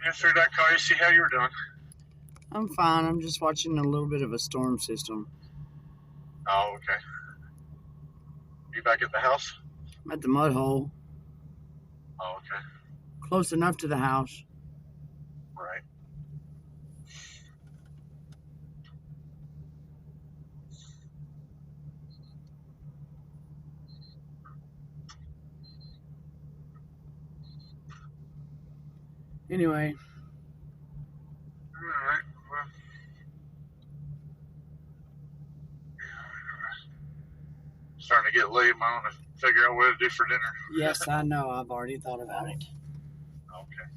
I figured I'd call you, see how you were doing. I'm fine. I'm just watching a little bit of a storm system. Oh, okay. You back at the house? I'm at the mud hole, Oh, okay. close enough to the house. Right. Anyway, All right. Well, starting to get late. I want to figure out what to do for dinner. yes, I know. I've already thought about it. Okay.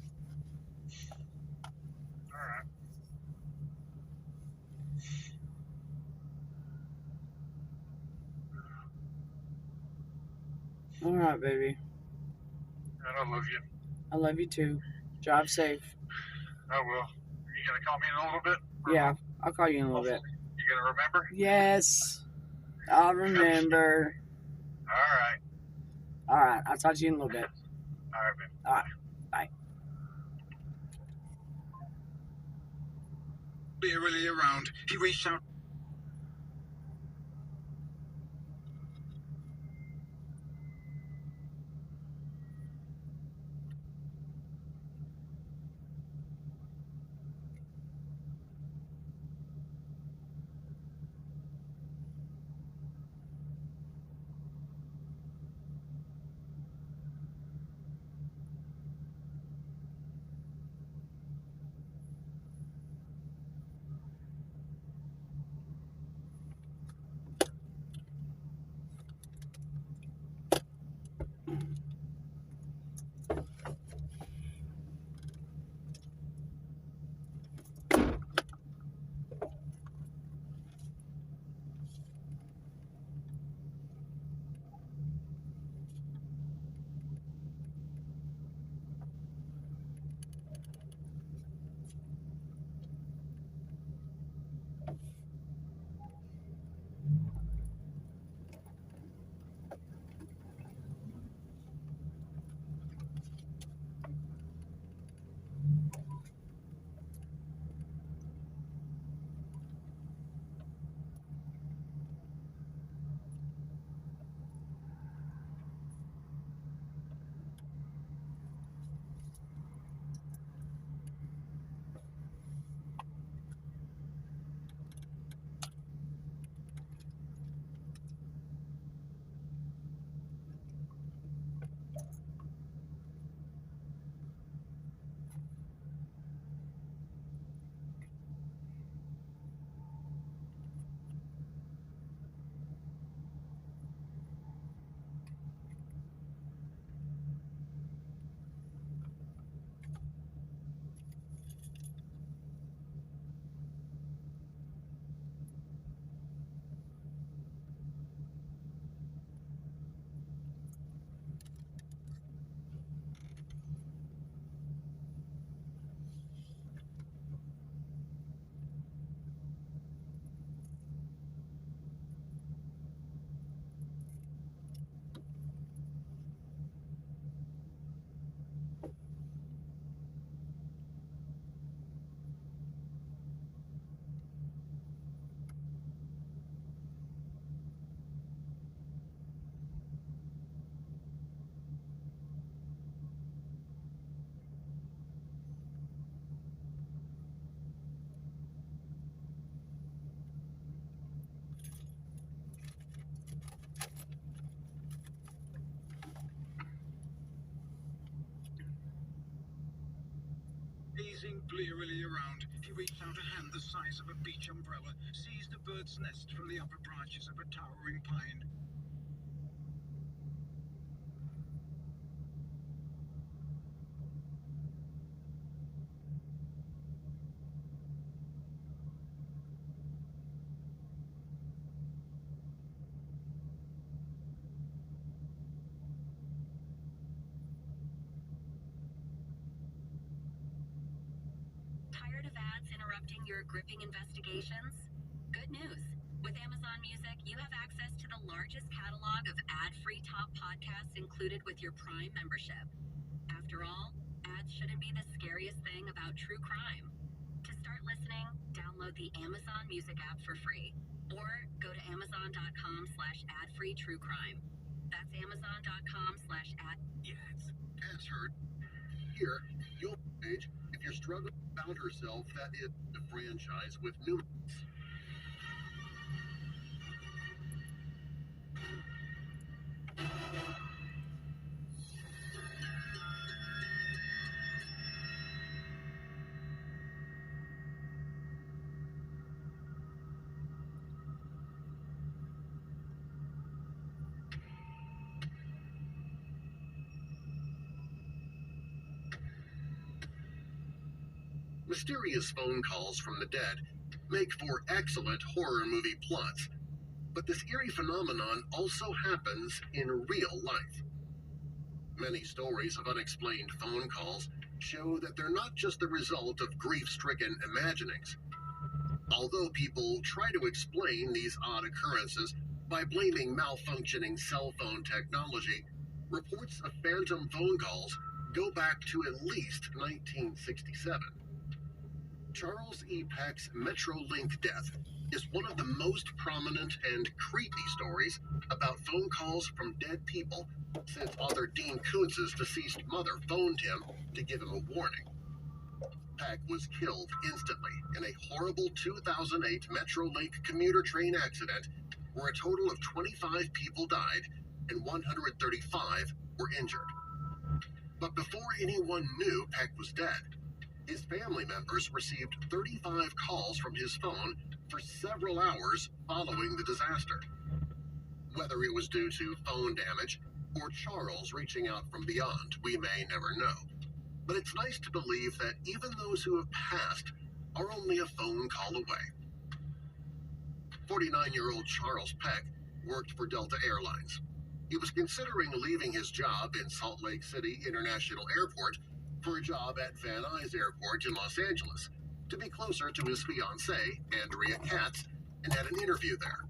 All right. All right, baby. I love you. I love you too. Drive safe. I will. Are you going to call me in a little bit? Yeah, I'll call you in a little bit. You going to remember? Yes, I'll remember. All right. All right, I'll talk to you in a little bit. All right, man. All right, bye. Wearily around, he reached out. Gazing blearily around, he reached out a hand the size of a beach umbrella, seized a bird's nest from the upper branches of a towering pine. Tired of ads interrupting your gripping investigations? Good news. With Amazon Music, you have access to the largest catalog of ad-free top podcasts included with your Prime membership. After all, Ads shouldn't be the scariest thing about true crime. To start listening, download the Amazon Music app for free, or go to amazon.com/ad-free-true-crime. That's amazon.com/ad. Yes, as heard. Here, you'll page if you're struggling found herself that is the franchise with new. Mysterious phone calls from the dead make for excellent horror movie plots, but this eerie phenomenon also happens in real life. Many stories of unexplained phone calls show that they're not just the result of grief-stricken imaginings. Although people try to explain these odd occurrences by blaming malfunctioning cell phone technology, reports of phantom phone calls go back to at least 1967. Charles E. Peck's Metrolink death is one of the most prominent and creepy stories about phone calls from dead people since author Dean Koontz's deceased mother phoned him to give him a warning. Peck was killed instantly in a horrible 2008 Metrolink commuter train accident where a total of 25 people died and 135 were injured. But before anyone knew Peck was dead, his family members received 35 calls from his phone for several hours following the disaster. Whether it was due to phone damage or Charles reaching out from beyond, we may never know. But it's nice to believe that even those who have passed are only a phone call away. 49-year-old Charles Peck worked for Delta Airlines. He was considering leaving his job in Salt Lake City International Airport for a job at Van Nuys Airport in Los Angeles to be closer to his fiancée, Andrea Katz, and had an interview there.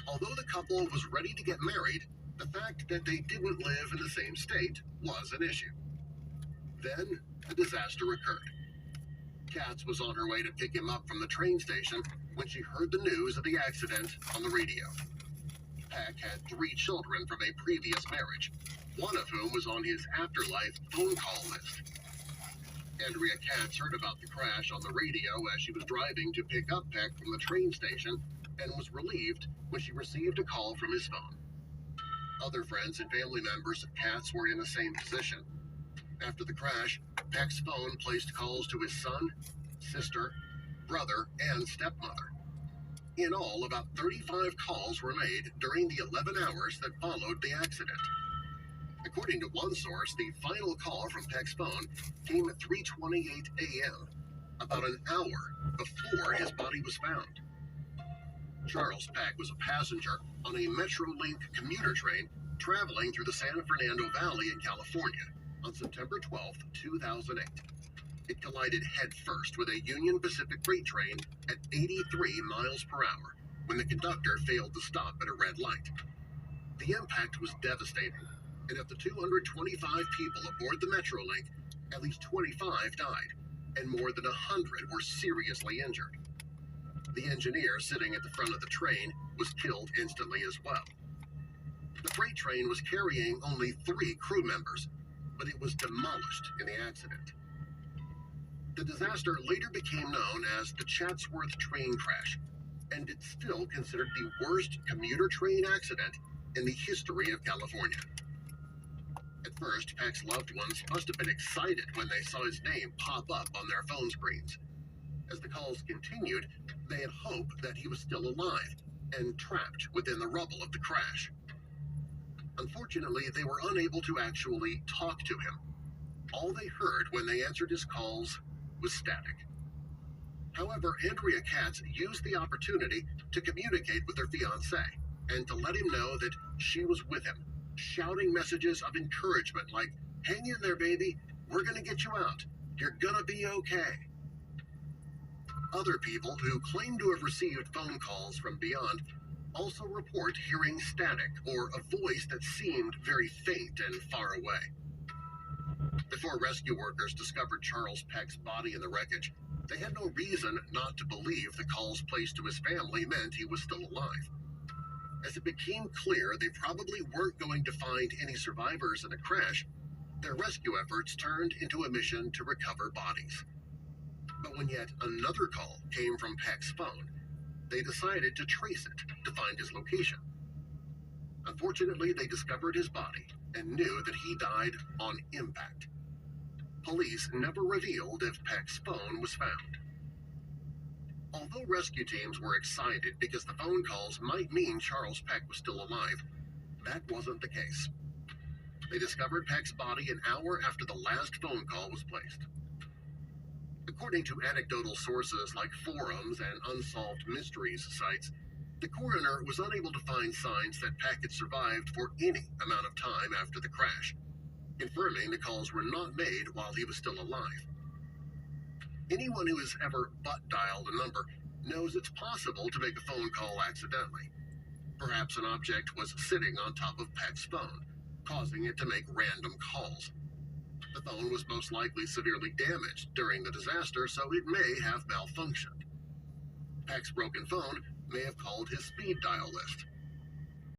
Although the couple was ready to get married, the fact that they didn't live in the same state was an issue. Then, a disaster occurred. Katz was on her way to pick him up from the train station when she heard the news of the accident on the radio. Peck had 3 children from a previous marriage, one of whom was on his afterlife phone call list. Andrea Katz heard about the crash on the radio as she was driving to pick up Peck from the train station and was relieved when she received a call from his phone. Other friends and family members of Katz were in the same position. After the crash, Peck's phone placed calls to his son, sister, brother, and stepmother. In all, about 35 calls were made during the 11 hours that followed the accident. According to one source, the final call from Peck's phone came at 3:28 a.m., about an hour before his body was found. Charles Peck was a passenger on a Metrolink commuter train traveling through the San Fernando Valley in California on September 12, 2008. It collided headfirst with a Union Pacific freight train at 83 miles per hour when the conductor failed to stop at a red light. The impact was devastating, and of the 225 people aboard the Metrolink, at least 25 died, and more than 100 were seriously injured. The engineer sitting at the front of the train was killed instantly as well. The freight train was carrying only 3 crew members, but it was demolished in the accident. The disaster later became known as the Chatsworth train crash, and it's still considered the worst commuter train accident in the history of California. At first, Peck's loved ones must have been excited when they saw his name pop up on their phone screens. As the calls continued, they had hoped that he was still alive and trapped within the rubble of the crash. Unfortunately, they were unable to actually talk to him. All they heard when they answered his calls was static. However, Andrea Katz used the opportunity to communicate with her fiancé and to let him know that she was with him, shouting messages of encouragement like, "Hang in there, baby. We're going to get you out. You're going to be okay." Other people who claim to have received phone calls from beyond also report hearing static or a voice that seemed very faint and far away. The Before rescue workers discovered Charles Peck's body in the wreckage, they had no reason not to believe the calls placed to his family meant he was still alive. As it became clear they probably weren't going to find any survivors in the crash, their rescue efforts turned into a mission to recover bodies. But when yet another call came from Peck's phone, they decided to trace it to find his location. Unfortunately, they discovered his body and knew that he died on impact. Police never revealed if Peck's phone was found. Although rescue teams were excited because the phone calls might mean Charles Peck was still alive, that wasn't the case. They discovered Peck's body an hour after the last phone call was placed. According to anecdotal sources like forums and unsolved mysteries sites, the coroner was unable to find signs that Peck had survived for any amount of time after the crash, confirming the calls were not made while he was still alive. Anyone who has ever butt-dialed a number knows it's possible to make a phone call accidentally. Perhaps an object was sitting on top of Peck's phone, causing it to make random calls. The phone was most likely severely damaged during the disaster, so it may have malfunctioned. Peck's broken phone may have called his speed dial list,